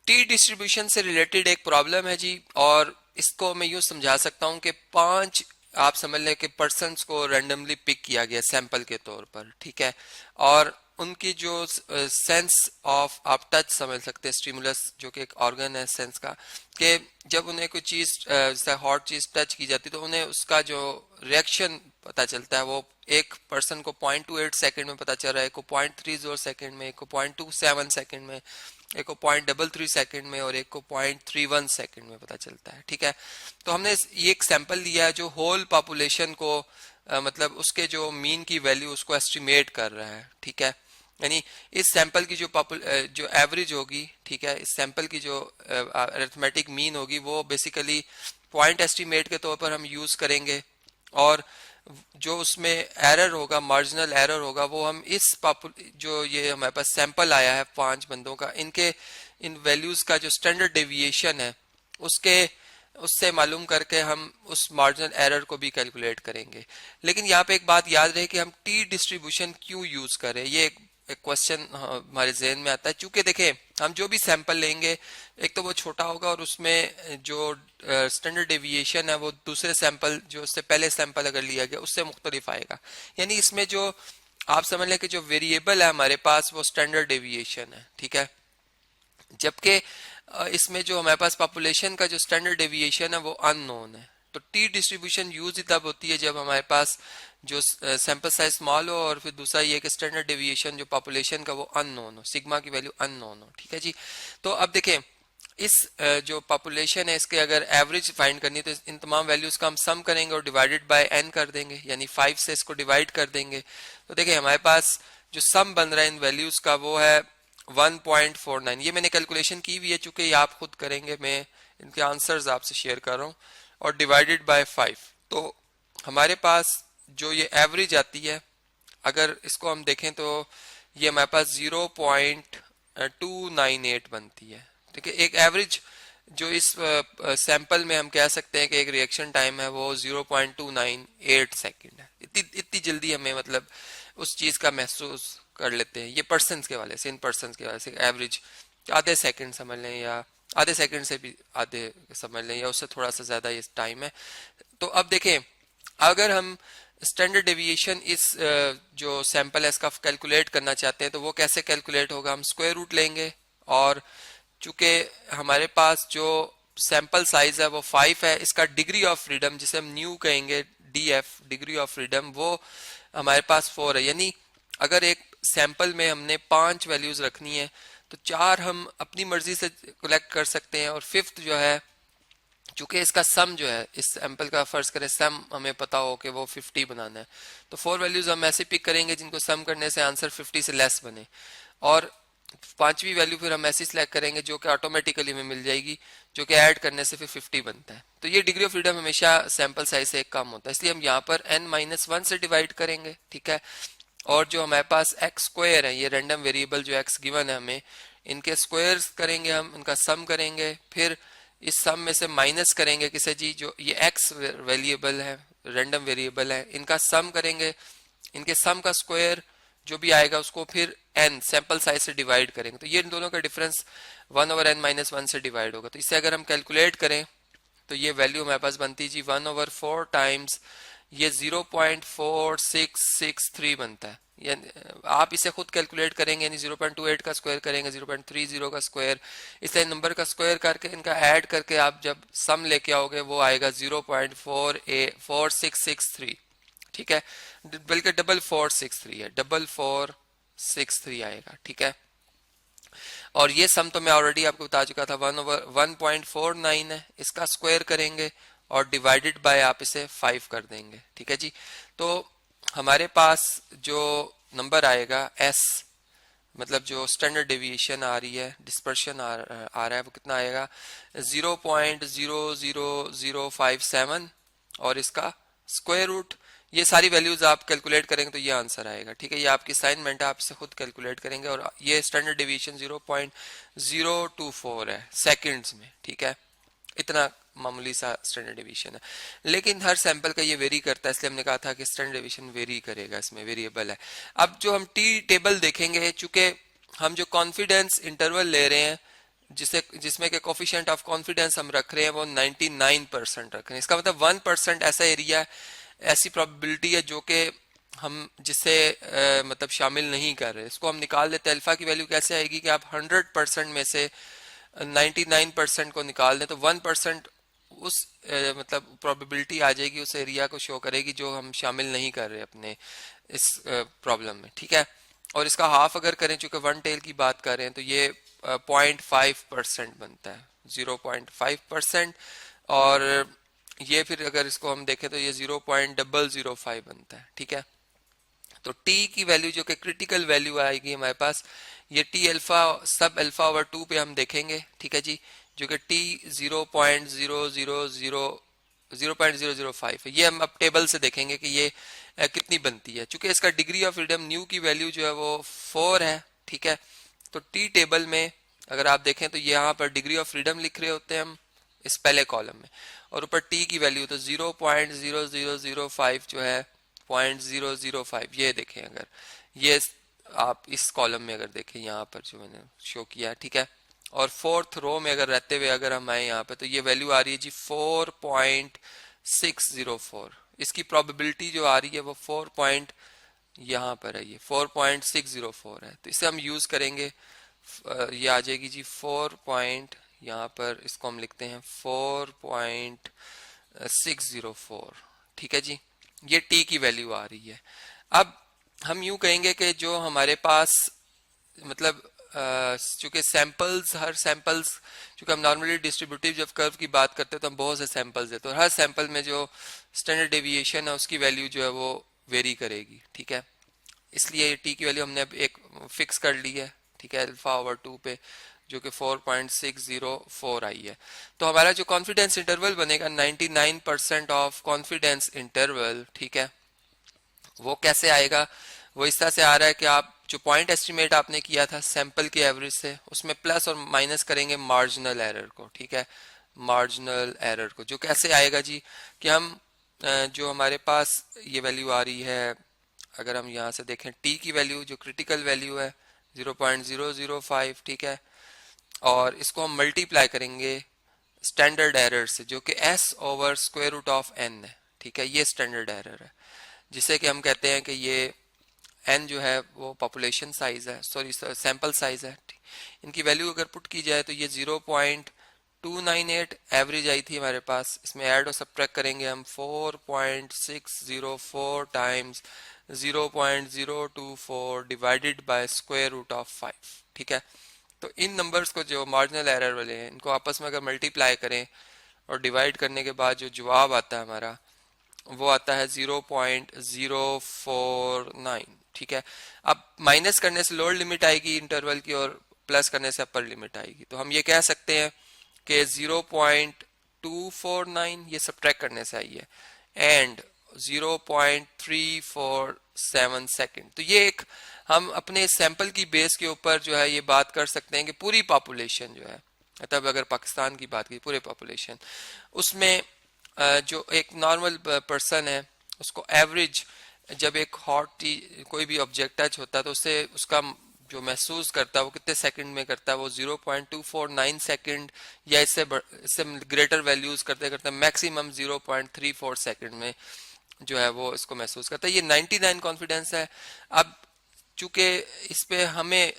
T distribution से related एक problem है जी, और इसको मैं यूं समझा सकता हूं कि पांच, आप समझ लें कि पर्सन्स को रैंडमली पिक किया गया सैंपल के तौर पर, ठीक है। और उनकी जो सेंस ऑफ, आप टच समझ सकते हैं, स्टिमुलस जो कि एक ऑर्गन है सेंस का, कि जब उन्हें कोई चीज जैसे हॉट चीज टच की जाती है तो उन्हें उसका जो रिएक्शन पता चलता है, वो एक पर्सन को 0.28 सेकंड में पता चल रहा है, एक को 0.30 सेकंड में, एक को 0.27 सेकंड में, एक को 0.33 सेकंड में, और एक को 0.31 सेकंड में पता चलता है, ठीक है। तो हमने ये एक सैंपल लिया है जो होल पॉपुलेशन को मतलब उसके जो मीन की वैल्यू उसको एस्टिमेट कर रहा है, ठीक है। यानी इस सैंपल की जो एवरेज होगी, ठीक है, इस सैंपल की जो अरिथमेटिक मीन होगी वो बेसिकली पॉइंट एस्टिमेट के तौर पर हम यूज करेंगे, और जो उसमें एरर होगा, मार्जिनल एरर होगा, वो हम जो ये हमारे पास सैंपल आया है पांच बंदों का, इनके इन वैल्यूज का जो स्टैंडर्ड डेविएशन है उसके उससे मालूम करके हम उस मार्जिनल एरर को भी कैलकुलेट करेंगे। लेकिन यहाँ पे एक बात याद रहे कि हम टी डिस्ट्रीब्यूशन क्यों यूज करें, ये एक क्वेश्चन हमारे जहन में आता है। चूंकि देखें, हम जो भी सैंपल लेंगे एक तो वो छोटा होगा, और उसमें जो स्टैंडर्ड डेविएशन है वो दूसरे सैंपल, जो उससे पहले सैंपल अगर लिया गया उससे मुख्तलिफ आएगा। यानी इसमें जो आप समझ लें कि जो वेरिएबल है हमारे पास वो स्टैंडर्ड डेविएशन है, ठीक है। जबकि इसमें जो हमारे पास पॉपुलेशन का जो स्टैंडर्ड डेविएशन है वो अननोन है। तो टी डिस्ट्रीब्यूशन यूज तब होती है जब हमारे पास जो सैंपल साइज स्मॉल हो, और फिर दूसरा ये कि स्टैंडर्ड डेविएशन जो पॉपुलेशन का वो अननोन हो, सिग्मा की वैल्यू अननोन हो, ठीक है जी। तो अब देखें, इस जो पॉपुलेशन है इसके अगर एवरेज फाइंड करनी है तो इन तमाम वैल्यूज का हम सम करेंगे और डिवाइडेड बाय एन कर देंगे, यानी 5 से इसको डिवाइड कर देंगे। तो देखिए हमारे पास जो सम बन रहा है इन वैल्यूज का वो है 1.49। ये मैंने कैलकुलेशन की हुई है, चूंकि ये आप खुद करेंगे, मैं इनके आंसर्स आपसे शेयर कर रहा हूँ, और डिवाइडेड बाय 5। तो हमारे पास जो ये एवरेज आती है, अगर इसको हम देखें तो ये हमारे पास 0.298 बनती है, ठीक है। एक एवरेज जो इस सैंपल में हम कह सकते हैं कि एक रिएक्शन टाइम है वो 0.298 सेकंड है। इतनी जल्दी हमें मतलब उस चीज का महसूस कर लेते हैं, ये पर्सन के वाले से, इन पर्सन के वाले से एवरेज आधे सेकंड समझ लें, या आधे सेकंड से भी आधे समझ लें, या उससे थोड़ा सा ज्यादा ये टाइम है। तो अब देखें, अगर हम स्टैंडर्ड डेविएशन इस जो सैंपल है इसका कैलकुलेट करना चाहते हैं तो वो कैसे कैलकुलेट होगा, हम स्क्वायर रूट लेंगे, और चूंकि हमारे पास जो सैंपल साइज है वो 5 है, इसका डिग्री ऑफ फ्रीडम जिसे हम न्यू कहेंगे, डीएफ डिग्री ऑफ फ्रीडम, वो हमारे पास 4 है। यानी अगर एक सैंपल में हमने 5 वैल्यूज रखनी है तो 4 हम अपनी मर्जी से कलेक्ट कर सकते हैं, और फिफ्थ जो है, चूंकि इसका सम जो है इस सैंपल का फर्ज करें सम हमें पता हो कि वो 50 बनाना है, तो 4 वैल्यूज हम ऐसे पिक करेंगे जिनको सम करने से आंसर 50 से लेस बने, और पांचवी वैल्यू फिर हम ऐसी सिलेक्ट करेंगे जो कि ऑटोमेटिकली हमें मिल जाएगी, जो कि ऐड करने से फिर 50 बनता है। तो ये डिग्री ऑफ फ्रीडम हमेशा सैंपल साइज से एक कम होता है, इसलिए हम यहाँ पर n-1 से डिवाइड करेंगे, ठीक है। और जो हमारे पास एक्स स्क्वायर है, ये रैंडम वेरिएबल जो एक्स गिवन है हमें, इनके स्क्वायर्स करेंगे, हम इनका सम करेंगे, फिर इस सम में से माइनस करेंगे किसे जी, जो ये एक्स वेरिएबल है, रैंडम वेरिएबल है, इनका सम करेंगे, इनके सम का स्क्वायर जो भी आएगा उसको फिर n सैंपल साइज से डिवाइड करेंगे। तो ये इन दोनों का डिफरेंस 1/n-1 से डिवाइड होगा। तो इसे अगर हम कैलकुलेट करें तो ये वैल्यू हमारे पास बनती जी 1/4 टाइम्स ये 0.4663 बनता है। आप इसे खुद कैलकुलेट करेंगे, यानी 0.28 का स्क्वायर करेंगे, 0.30 का स्क्वायर, इसे नंबर का स्क्वायर करके इनका ऐड करके आप जब सम लेके आओगे वो आएगा 0.4663, ठीक है, बल्कि 4463 है, 4463 आएगा, ठीक है। और ये सम तो मैं ऑलरेडी आपको बता चुका था, 1/1.49 है, इसका स्क्वायर करेंगे और डिवाइडेड बाय आप इसे 5 कर देंगे, ठीक है जी। तो हमारे पास जो नंबर आएगा एस, मतलब जो स्टैंडर्ड डेविएशन आ रही है, डिस्पर्शन आ रहा है, वो कितना आएगा 0.00057, और इसका स्क्वायर रूट, ये सारी वैल्यूज आप कैलकुलेट करेंगे तो ये आंसर आएगा, ठीक है। ये आपकी असाइनमेंट है, आप इसे खुद कैलकुलेट करेंगे, और ये स्टैंडर्ड डेविएशन 0.024 है सेकंड्स में, ठीक है। इतना मामूली सा स्टैंडर्ड डेविएशन है, लेकिन हर सैंपल का ये वेरी करता है, इसलिए हमने कहा था कि स्टैंडर्ड डेविएशन वेरी करेगा, इसमें वेरिएबल है। अब जो हम टी टेबल देखेंगे, चूंकि हम जो कॉन्फिडेंस इंटरवल ले रहे हैं जिसमें के कोफिशिएंट ऑफ कॉन्फिडेंस हम रख रहे हैं वो 99% रख रहे हैं। इसका मतलब 1% ऐसा एरिया, ऐसी प्रोबेबिलिटी है जो कि हम जिसे मतलब शामिल नहीं कर रहे। इसको हम निकाल लेते हैं। अल्फा की वैल्यू कैसे आएगी कि आप 100% में से 99% को निकाल दें तो 1% उस मतलब प्रोबेबिलिटी आ जाएगी, उस एरिया को शो करेगी जो हम शामिल नहीं कर रहे अपने इस प्रॉब्लम में, ठीक है। और इसका हाफ अगर करें, चूंकि वन टेल की बात कर रहे हैं, तो ये 0.5% बनता है, 0.5%। और ये फिर अगर इसको हम देखें तो ये 0.005 बनता है, ठीक है। तो टी की वैल्यू जो कि क्रिटिकल वैल्यू आएगी हमारे पास, ये टी अल्फा सब अल्फा ओवर 2 पे हम देखेंगे, ठीक है जी, जो कि टी 0.005 है। ये हम अब टेबल से देखेंगे कि ये कितनी बनती है। चूंकि इसका डिग्री ऑफ फ्रीडम न्यू की वैल्यू जो है वो 4 है, ठीक है। तो टी टेबल में अगर आप देखें तो यहाँ पर डिग्री ऑफ फ्रीडम लिख रहे होते हैं हम इस पहले कॉलम में, और ऊपर टी की वैल्यू तो 0.0005 जो है 0.005, ये देखें अगर ये आप इस कॉलम में अगर देखें यहाँ पर जो मैंने शो किया, ठीक है। और फोर्थ रो में अगर रहते हुए अगर हम आए यहाँ पे तो ये वैल्यू आ रही है जी 4.604। इसकी प्रोबेबिलिटी जो आ रही है वो 4 पॉइंट यहाँ पर है, ये 4.604 है। तो इसे हम यूज करेंगे, ये आ जाएगी जी 4 पॉइंट, यहाँ पर इसको हम लिखते हैं 4.604, ठीक है जी। ये टी की वैल्यू आ रही है। अब हम यूं कहेंगे कि जो हमारे पास मतलब चूंकि सैंपल्स, हर सैंपल्स, चूंकि हम नॉर्मली डिस्ट्रीब्यूटिव जब कर्व की बात करते हैं तो हम बहुत से सैंपल्स देते हैं, और हर सैंपल में जो स्टैंडर्ड डेविएशन है उसकी वैल्यू जो है वो वेरी करेगी, ठीक है। इसलिए टी की वैल्यू हमने अब एक फिक्स कर ली है, ठीक है, अल्फा ओवर 2 पे, जो कि 4.604 आई है। तो हमारा जो कॉन्फिडेंस इंटरवल बनेगा 99% ऑफ कॉन्फिडेंस इंटरवल, ठीक है, वो कैसे आएगा? वो इस तरह से आ रहा है कि आप जो पॉइंट एस्टिमेट आपने किया था सैंपल के एवरेज से, उसमें प्लस और माइनस करेंगे मार्जिनल एरर को, ठीक है, मार्जिनल एरर को। जो कैसे आएगा जी कि हम जो हमारे पास ये वैल्यू आ रही है, अगर हम यहाँ से देखें टी की वैल्यू जो क्रिटिकल वैल्यू है 0.005, ठीक है, और इसको हम मल्टीप्लाई करेंगे स्टैंडर्ड एरर से जो कि s over square root of n है, ठीक है। ये स्टैंडर्ड एरर है जिसे कि हम कहते हैं कि ये n जो है वो पॉपुलेशन साइज है, सॉरी सैंपल साइज है। इनकी वैल्यू अगर पुट की जाए तो ये 0.298 एवरेज आई थी हमारे पास। इसमें ऐड और सब्ट्रैक्ट करेंगे हम 4.604 times 0.024 divided by square root of 5, ठीक है। तो इन नंबर्स को जो मार्जिनल एरर वाले हैं इनको आपस में अगर मल्टीप्लाई करें और डिवाइड करने के बाद जो जवाब आता है हमारा वो आता है 0.049, ठीक है। अब माइनस करने से लोअर लिमिट आएगी इंटरवल की और प्लस करने से अपर लिमिट आएगी। तो हम ये कह सकते हैं कि 0.249 ये सब्ट्रैक्ट करने से आई है एंड 0.347 सेकेंड। तो ये एक हम अपने सैंपल की बेस के ऊपर जो है ये बात कर सकते हैं कि पूरी पॉपुलेशन जो है, मतलब अगर पाकिस्तान की बात की पूरे पॉपुलेशन, उसमें जो एक नॉर्मल पर्सन है उसको एवरेज जब एक हॉट कोई भी ऑब्जेक्ट टच होता है तो उससे उसका जो महसूस करता है वो कितने सेकंड में करता है, वो 0.249 सेकंड या इससे ग्रेटर वैल्यूज करते करते मैक्सिमम 0.34 सेकंड में जो है वो इसको महसूस करता है। ये 99 कॉन्फिडेंस है। अब चूंकि इस पे हमें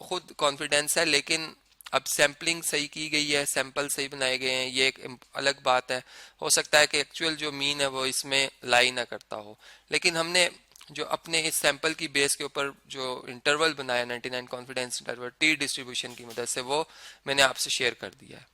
खुद कॉन्फिडेंस है, लेकिन अब सैम्पलिंग सही की गई है, सैंपल सही बनाए गए हैं, ये एक अलग बात है। हो सकता है कि एक्चुअल जो मीन है वो इसमें लाई ना करता हो, लेकिन हमने जो अपने इस सैंपल की बेस के ऊपर जो इंटरवल बनाया 99 कॉन्फिडेंस इंटरवल टी डिस्ट्रीब्यूशन की मदद से, वो मैंने आपसे शेयर कर दिया है।